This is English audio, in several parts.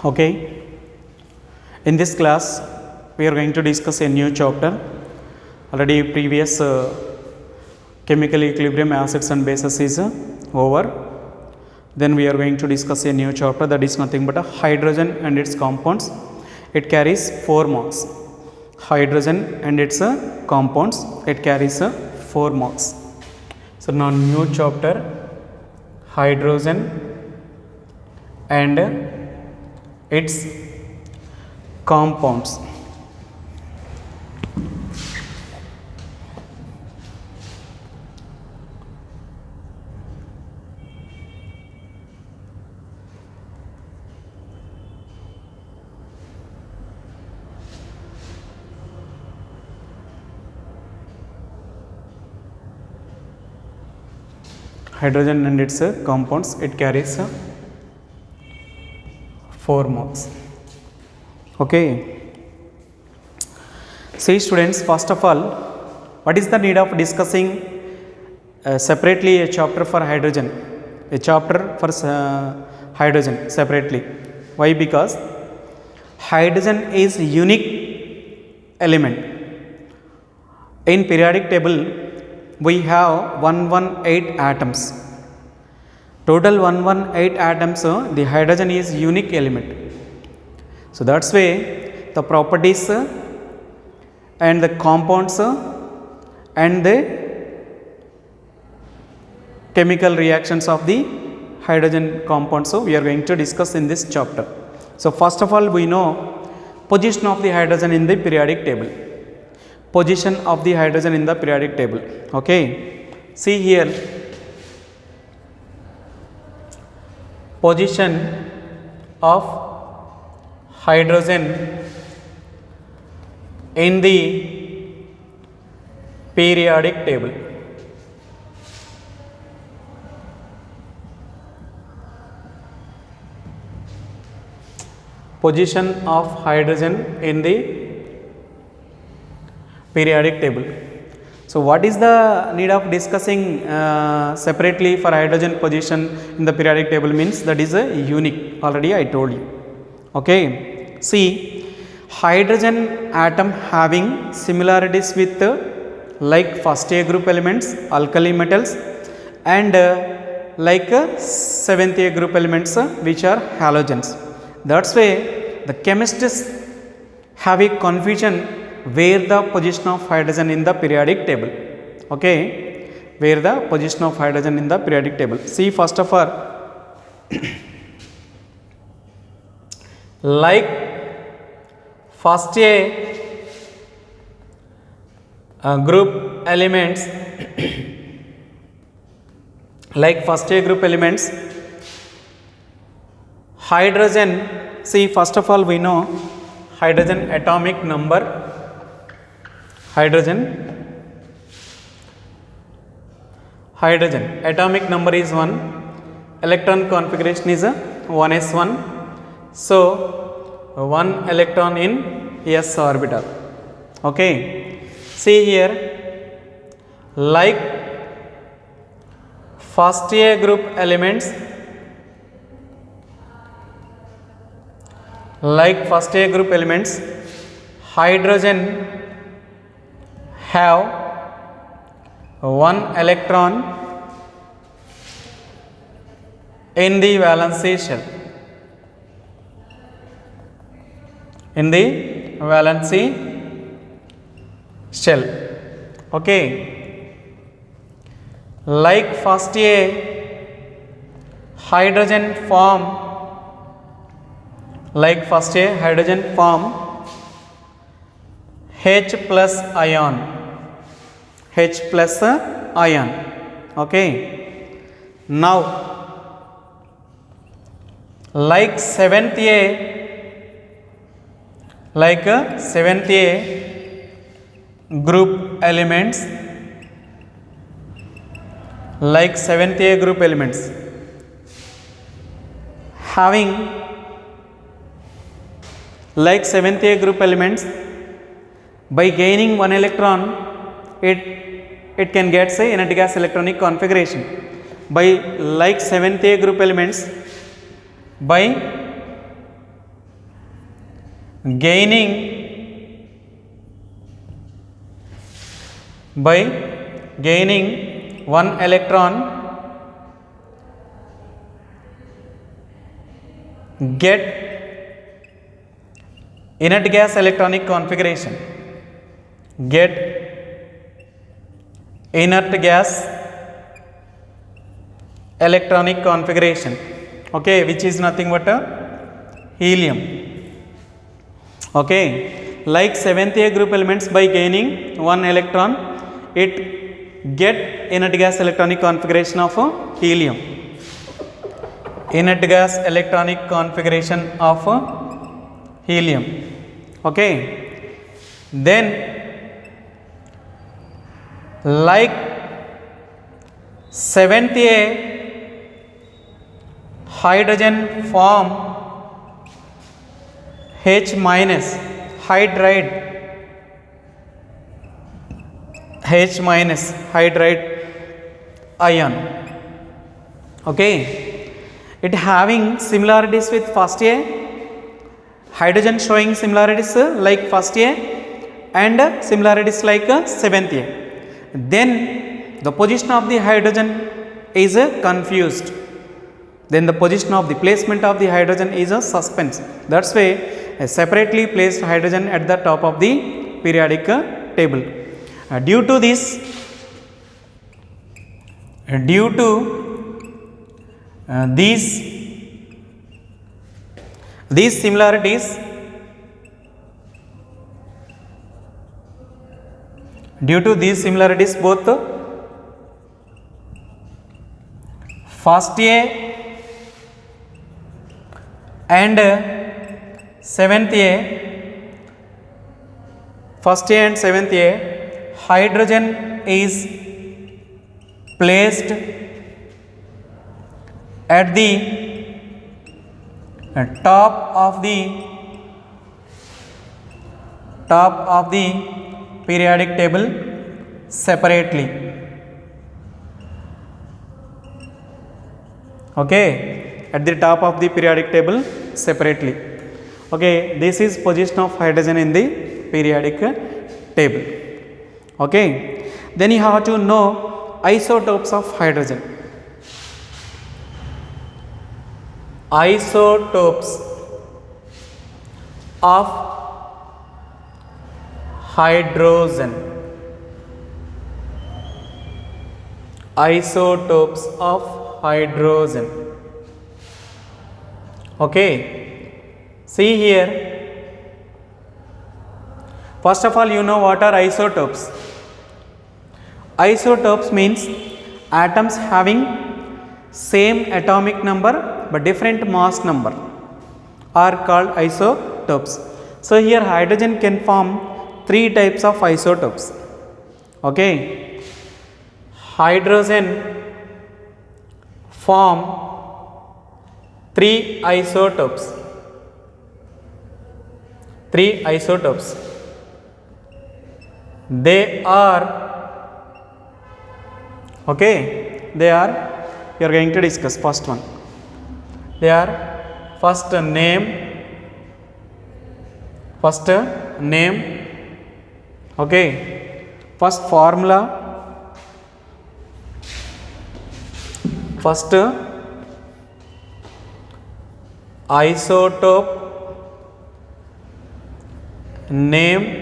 Okay, in this class we are going to discuss a new chapter. Already previous chemical equilibrium acids and bases is over. Then we are going to discuss a new chapter, that is nothing but a hydrogen and its compounds. It carries 4 marks. Hydrogen and its compounds, it carries 4 marks. So now new chapter, hydrogen and its compounds. Hydrogen and its compounds, it carries 4 marks. Okay. See students, first of all, what is the need of discussing separately a chapter for hydrogen, a chapter for hydrogen separately? Why? Because hydrogen is unique element. In periodic table we have 118 atoms. Total 118 atoms, the hydrogen is unique element. So that's why the properties and the compounds and the chemical reactions of the hydrogen compounds, so we are going to discuss in this chapter. So first of all, we know position of the hydrogen in the periodic table. Position of the hydrogen in the periodic table. Okay, see here, position of hydrogen in the periodic table. Position of hydrogen in the periodic table. So what is the need of discussing separately for hydrogen position in the periodic table? Means that is a unique, already I told you. Okay, see, hydrogen atom having similarities with like first A group elements, alkali metals, and like seventh A group elements which are halogens. That's why the chemists have a confusion where the position of hydrogen in the periodic table. Okay, where the position of hydrogen in the periodic table. See, first of all, like first A group elements like first A group elements, hydrogen, see, first of all we know hydrogen atomic number. Hydrogen atomic number is 1, electron configuration is 1s1, so 1 electron in s orbital. Okay, see here, like first A group elements, like first A group elements, hydrogen have 1 electron in the valency shell. In the valency shell. Okay, like first A, hydrogen form, like first A, hydrogen form H plus ion. H plus ion. Okay, now like seventh A, like seventh A group elements, like seventh A group elements having, like seventh A group elements, by gaining 1 electron, it can get say inert gas electronic configuration. By like 7th A group elements, by gaining by gaining one electron get inert gas electronic configuration, get inert gas electronic configuration, okay, which is nothing but a helium, okay. Like 7th A group elements, by gaining one electron it get inert gas electronic configuration of helium, inert gas electronic configuration of helium, okay. Then like 7th A hydrogen form H minus hydride, H minus hydride ion, okay. It having similarities with first A, hydrogen showing similarities like first A and similarities like 7th A. Then the position of the hydrogen is confused, then the position of the placement of the hydrogen is a suspense. That's why a separately placed hydrogen at the top of the periodic table. Due to these similarities, both first A and 7th A, first A and 7th A, hydrogen is placed at the top of the periodic table separately, okay, at the top of the periodic table separately, okay. This is position of hydrogen in the periodic table, okay. Then you have to know isotopes of hydrogen. Isotopes of hydrogen, isotopes of hydrogen, okay. See here, first of all you know what are isotopes. Isotopes means atoms having same atomic number but different mass number are called isotopes. So here hydrogen can form 3 types of isotopes, okay. Hydrogen form 3 isotopes, they are, okay, they are, we are going to discuss first one. They are first name, okay, first formula, first isotope name,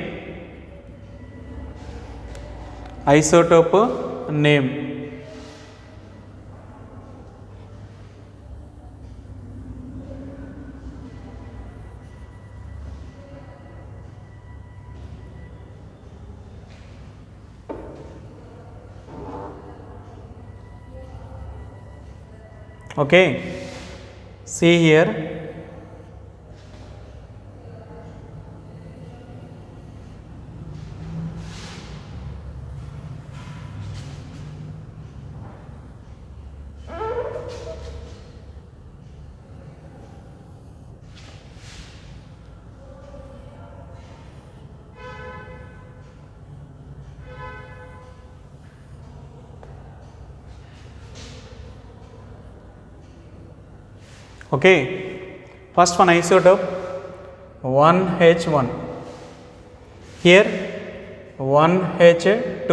okay. See here, okay. First one isotope, 1H1. Here 1H2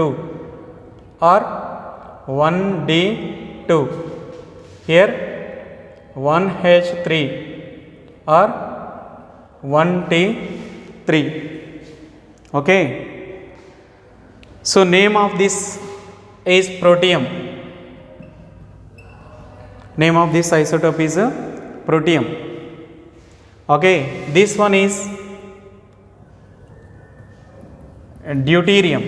or 1D2. Here 1H3 or 1T3. Okay. So name of this is protium. Name of this isotope is protium. Okay, this one is deuterium.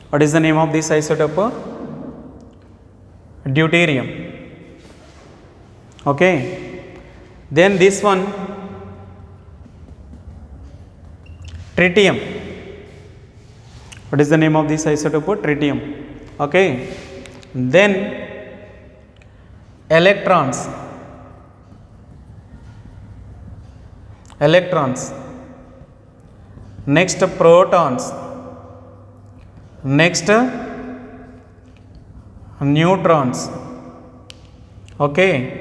What is the name of this isotope? Deuterium. Okay, then this one tritium. What is the name of this isotope? Tritium. Okay, then electrons. Next protons. Next neutrons. Okay.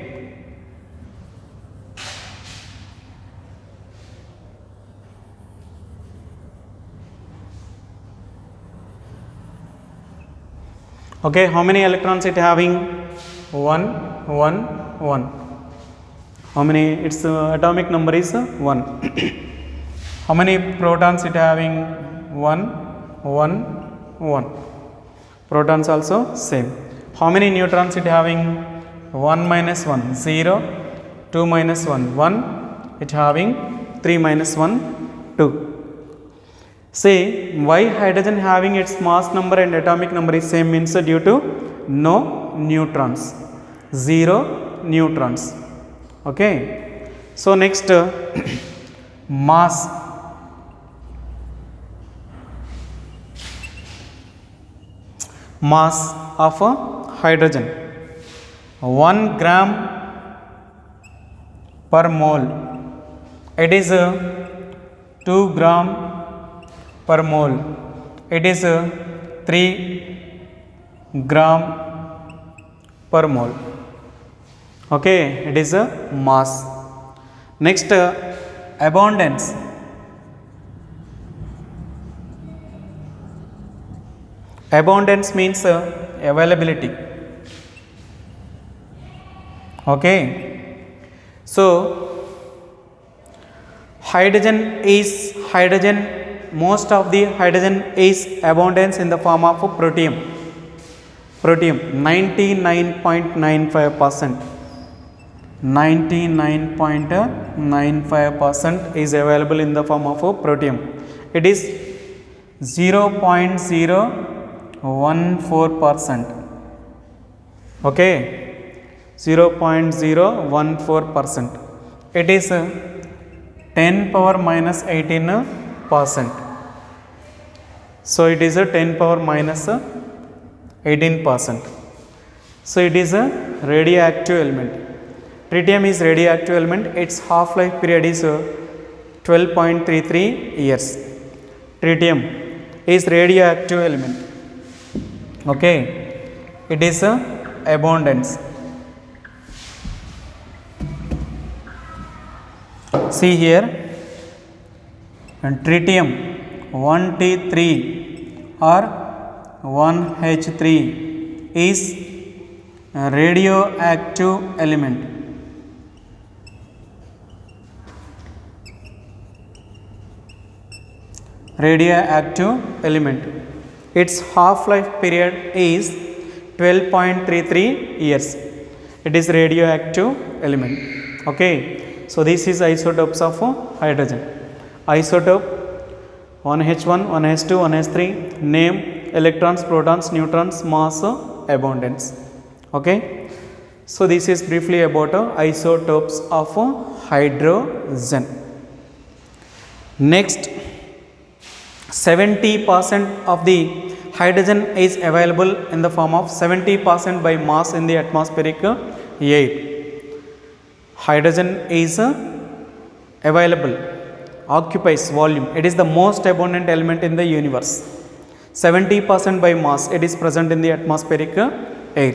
Okay, how many electrons it having? 1, 1, 1. How many? Its atomic number is 1. How many protons it having? 1, 1, 1. Protons also same. How many neutrons it having? 1 minus 1, 0. 2 minus 1, 1. It having 3 minus 1, 2. See, why hydrogen having its mass number and atomic number is same means due to no neutrons, 0 neutrons. Okay. So next mass. Mass of hydrogen, 1 gram per mole. It is 2 gram per mole. It is 3 gram per mole. Okay, it is a mass. Next abundance. Abundance means availability. Okay, so hydrogen, most of the hydrogen is abundance in the form of protium. 99.95%. 99.95% is available in the form of protium. It is 0.014%. Okay, 0.014%. It is 10 power minus 18%. So it is a 10 power minus 18%. So it is a radioactive element. Tritium is radioactive element. Its half-life period is 12.33 years. Tritium is radioactive element. Okay, it is abundance. See here, and tritium 1T3 or 1H3 is a radioactive element. Radioactive element. Its half-life period is 12.33 years. It is radioactive element. Okay, so this is isotopes of hydrogen. Isotope 1H1, 1H2, 1H3, name, electrons, protons, neutrons, mass, abundance. Okay, so this is briefly about isotopes of hydrogen. Next, 70% of the hydrogen is available in the form of 70% by mass in the atmospheric air. Hydrogen is available, occupies volume. It is the most abundant element in the universe. 70% by mass, it is present in the atmospheric air.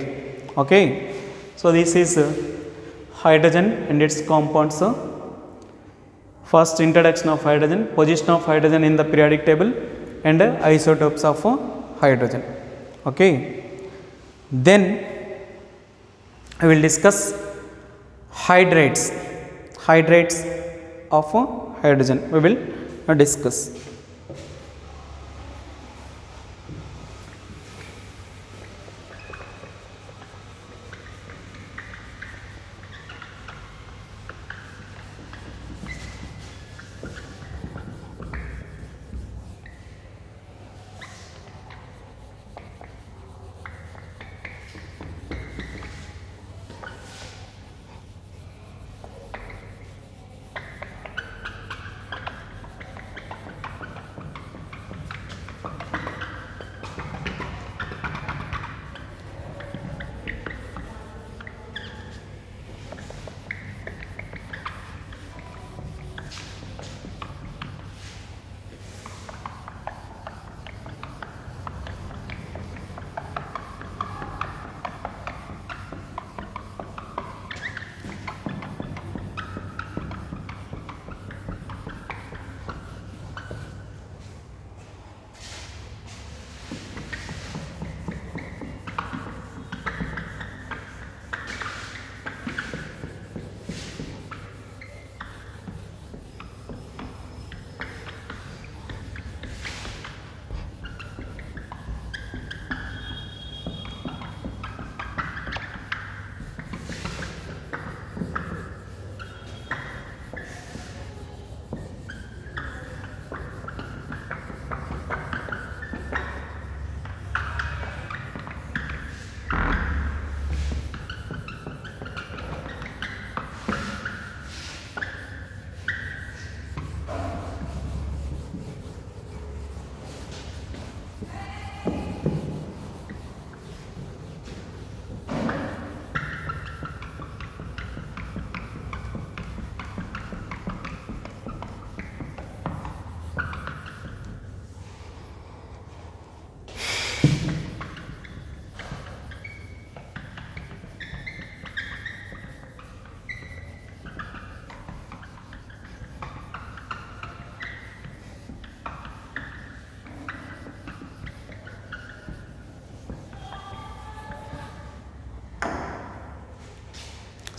Okay, so this is hydrogen and its compounds. First, introduction of hydrogen, position of hydrogen in the periodic table, and isotopes of hydrogen. Okay. Then I will discuss hydrates of hydrogen. We will discuss.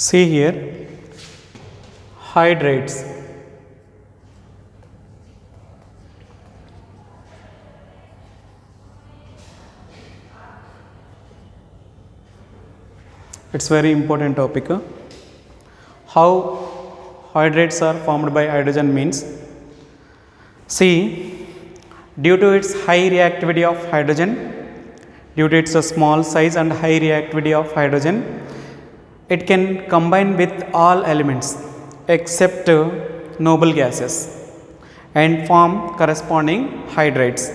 See here, hydrates. It's very important topic. How hydrates are formed by hydrogen means, see, due to its high reactivity of hydrogen, due to its small size and high reactivity of hydrogen, it can combine with all elements except noble gases and form corresponding hydrates.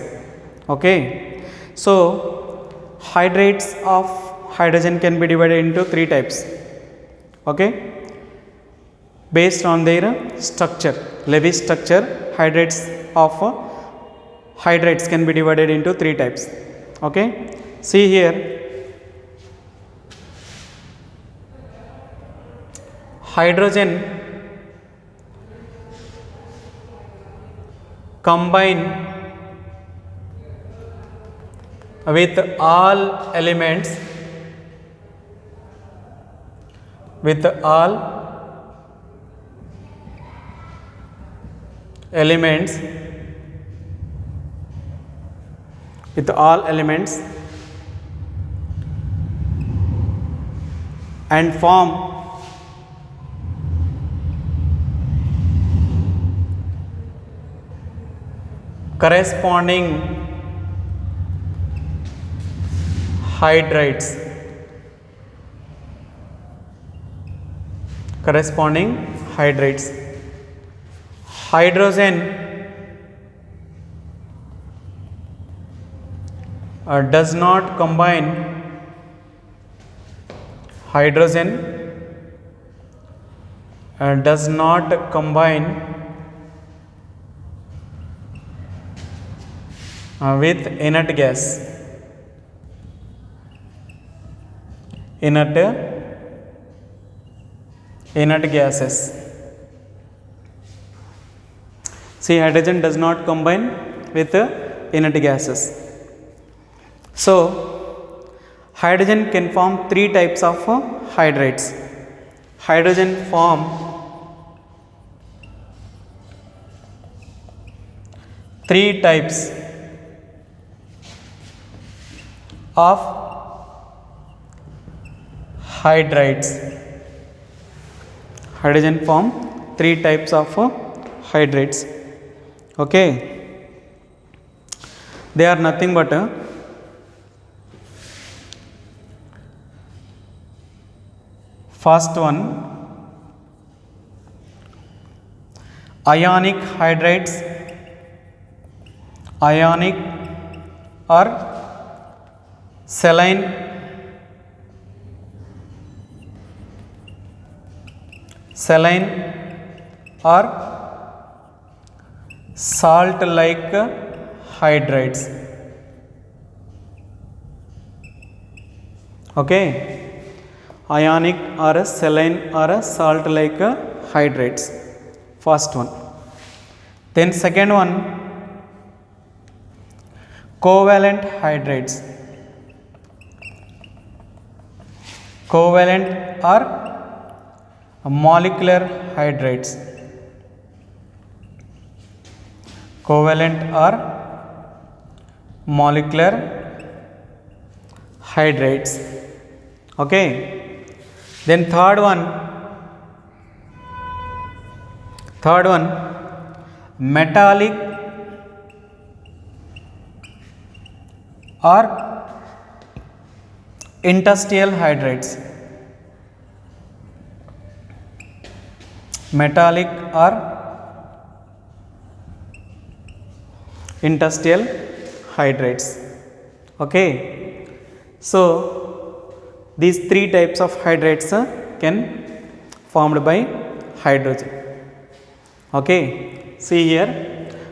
Okay. So, hydrates of hydrogen can be divided into three types. Okay. Based on their structure, Lewis structure, hydrates can be divided into three types. Okay. See here, hydrogen combine with all elements with all elements and form corresponding hydrates. Hydrogen does not combine with inert gases. See, hydrogen does not combine with inert gases. So, hydrogen can form three types of hydrates. Hydrogen form three types of hydrates. Hydrogen form three types of hydrates. Okay, they are nothing but first one, ionic hydrates, ionic or saline or salt like hydrates. Okay, ionic or a saline or a salt like hydrates, first one. Then second one, covalent hydrates. Covalent or molecular hydrates. Covalent or molecular hydrates. Okay, then third one, metallic or interstitial hydrates. Metallic or interstitial hydrates. Okay, so these three types of hydrates can formed by hydrogen. Okay, see here,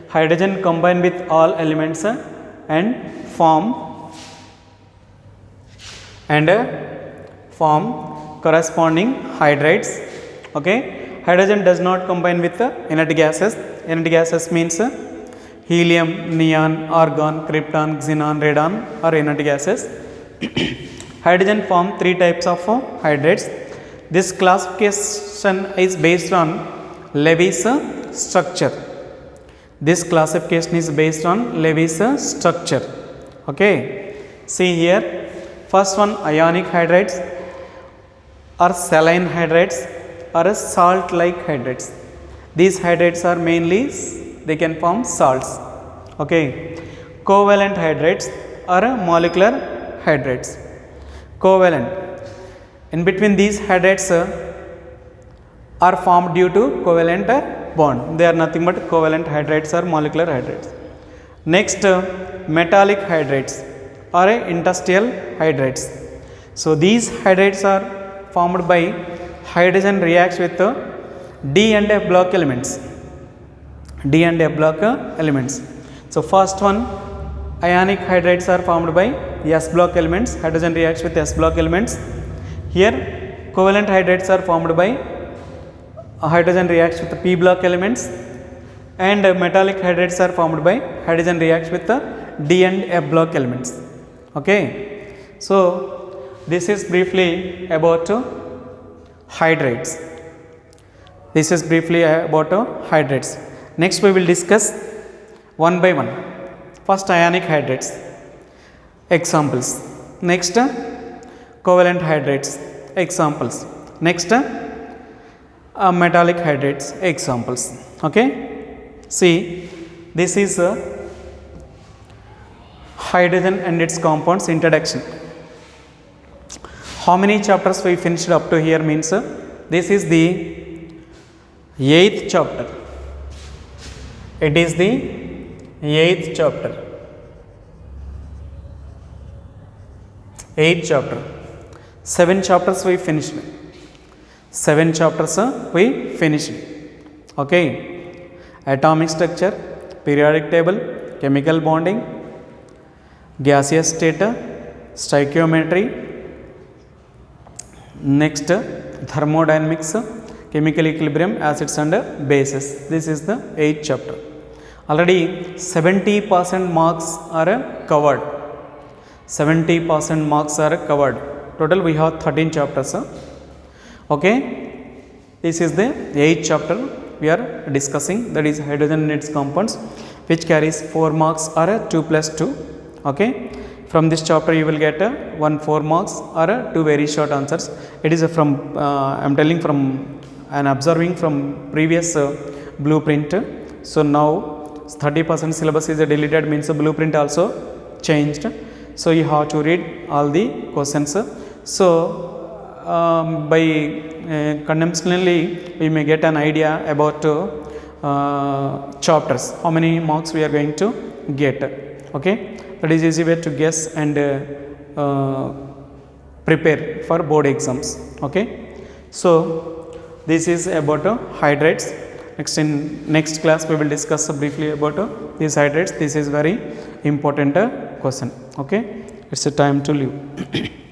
hydrogen combine with all elements and form corresponding hydrates. Okay, hydrogen does not combine with inert gases. Inert gases means helium, neon, argon, krypton, xenon, radon are inert gases. Hydrogen form three types of hydrates. This classification is based on Levy's structure. This classification is based on Levy's structure. Okay, see here, first one, ionic hydrates or saline hydrates or salt like hydrates. These hydrates are mainly, they can form salts. Okay, covalent hydrates or molecular hydrates. Covalent, in between these hydrates are formed due to covalent bond. They are nothing but covalent hydrates or molecular hydrates. Next, metallic hydrates or interstitial hydrates. So these hydrates are formed by hydrogen reacts with D and F block elements. D and F block elements. So first one, ionic hydrates are formed by S block elements. Hydrogen reacts with S block elements. Here covalent hydrates are formed by hydrogen reacts with the P block elements, and metallic hydrates are formed by hydrogen reacts with the D and F block elements. Okay, so this is briefly about hydrates. This is briefly about hydrates. Next we will discuss one by one. First, ionic hydrates, examples. Next, covalent hydrates, examples. Next, metallic hydrates, examples. Okay, see, this is hydrogen and its compounds introduction. How many chapters we finished up to here means this is the 8th chapter. It is the 8th chapter. 8th chapter. 7 chapters we finished. 7 chapters we finished. Okay, atomic structure, periodic table, chemical bonding, gaseous state, stoichiometry. Next, thermodynamics, chemical equilibrium, acids and bases. This is the 8th chapter. Already 70% marks are covered. 70% marks are covered. Total we have 13 chapters. Okay, this is the 8th chapter we are discussing, that is hydrogen and its compounds, which carries 4 marks or 2 plus 2. Okay, from this chapter you will get 1 4 marks or 2 very short answers. It is from I am telling from and observing from previous blueprint. So now 30% syllabus is deleted, means the blueprint also changed. So you have to read all the questions. So by conventionally we may get an idea about chapters, how many marks we are going to get. Okay, that is easy way to guess and prepare for board exams. Okay, so this is about hydrates. Next class we will discuss briefly about these hydrates. This is very important question. Okay, it's a time to leave.